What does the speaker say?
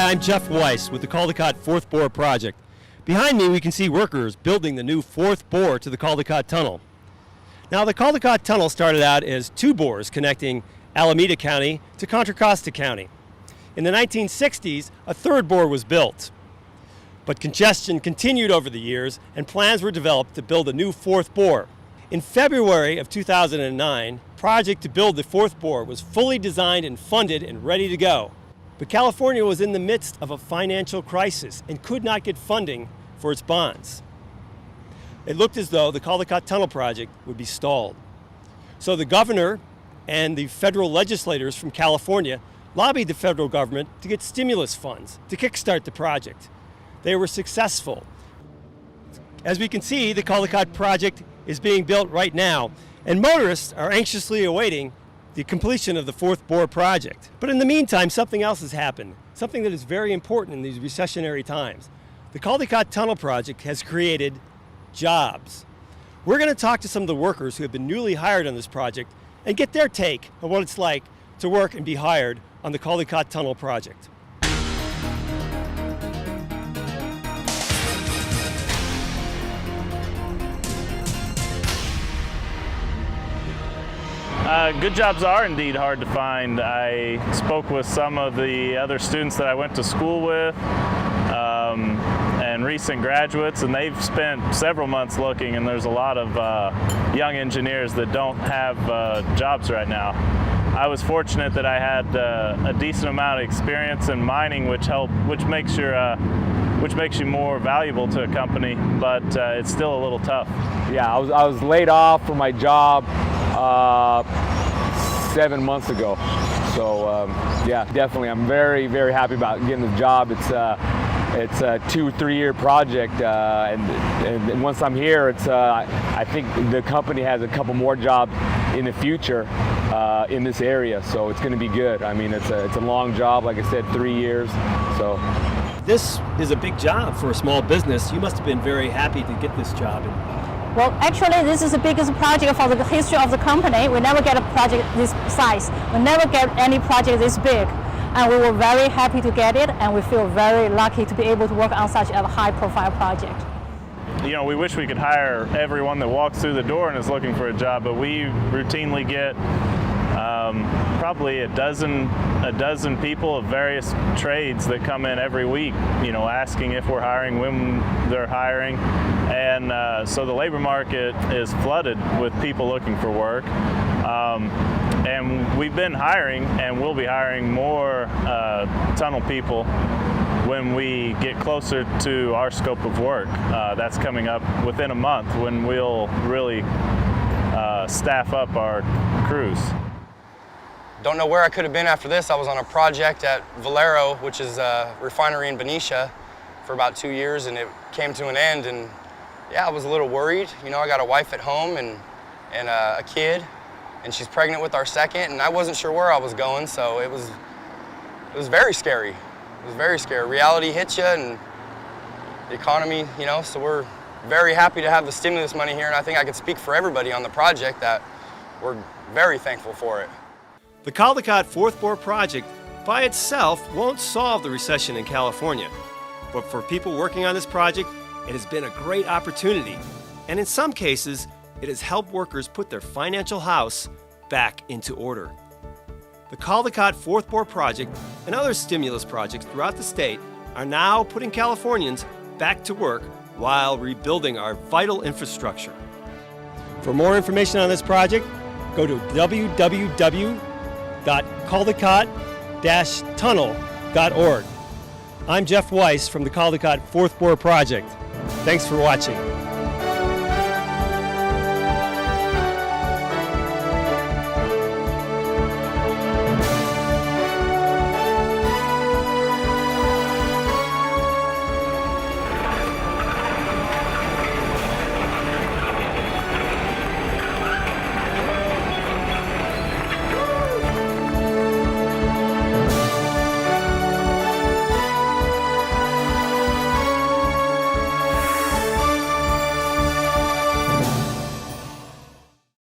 Hi, I'm Jeff Weiss with the Caldecott Fourth Bore Project. Behind me we can see workers building the new fourth bore to the Caldecott Tunnel. Now the Caldecott Tunnel started out as two bores connecting Alameda County to Contra Costa County. In the 1960s, a third bore was built. But congestion continued over the years and plans were developed to build a new fourth bore. In February of 2009, the project to build the fourth bore was fully designed and funded and ready to go. But California was in the midst of a financial crisis and could not get funding for its bonds. It looked as though the Caldecott Tunnel project would be stalled. So the governor and the federal legislators from California lobbied the federal government to get stimulus funds to kickstart the project. They were successful. As we can see, the Caldecott project is being built right now, and motorists are anxiously awaiting the completion of the fourth bore project. But in the meantime, something else has happened, something that is very important in these recessionary times. The Caldecott Tunnel project has created jobs. We're going to talk to some of the workers who have been newly hired on this project and get their take on what it's like to work and be hired on the Caldecott Tunnel project. Good jobs are indeed hard to find. I spoke with some of the other students that I went to school with and recent graduates, and they've spent several months looking, and there's a lot of young engineers that don't have jobs right now. I was fortunate that I had a decent amount of experience in mining, which makes you more valuable to a company, but it's still a little tough. Yeah, I was laid off from my job 7 months ago. So yeah, definitely, I'm very, very happy about getting the job. It's a 2-3 year project, and once I'm here, I think the company has a couple more jobs in the future in this area, so it's going to be good. I mean, it's a long job, like I said, 3 years. So this is a big job for a small business. You must have been very happy to get this job. Well, actually, this is the biggest project for the history of the company. We never get a project this size. We never get any project this big. And we were very happy to get it, and we feel very lucky to be able to work on such a high-profile project. You know, we wish we could hire everyone that walks through the door and is looking for a job, but we routinely get probably a dozen people of various trades that come in every week, you know, asking if we're hiring, when they're hiring, and so the labor market is flooded with people looking for work. And we've been hiring, and we'll be hiring more tunnel people when we get closer to our scope of work. That's coming up within a month, when we'll really staff up our crews. Don't know where I could have been after this. I was on a project at Valero, which is a refinery in Benicia, for about 2 years, and it came to an end. And yeah, I was a little worried. You know, I got a wife at home and a kid, and she's pregnant with our second, and I wasn't sure where I was going, so it was very scary. It was very scary. Reality hits you, and the economy, you know, so we're very happy to have the stimulus money here, and I think I can speak for everybody on the project that we're very thankful for it. The Caldecott Fourth Bore Project by itself won't solve the recession in California, but for people working on this project, it has been a great opportunity, and in some cases, it has helped workers put their financial house back into order. The Caldecott Fourth Bore Project and other stimulus projects throughout the state are now putting Californians back to work while rebuilding our vital infrastructure. For more information on this project, go to www.caldecott-tunnel.org. I'm Jeff Weiss from the Caldecott Fourth Bore Project. Thanks for watching.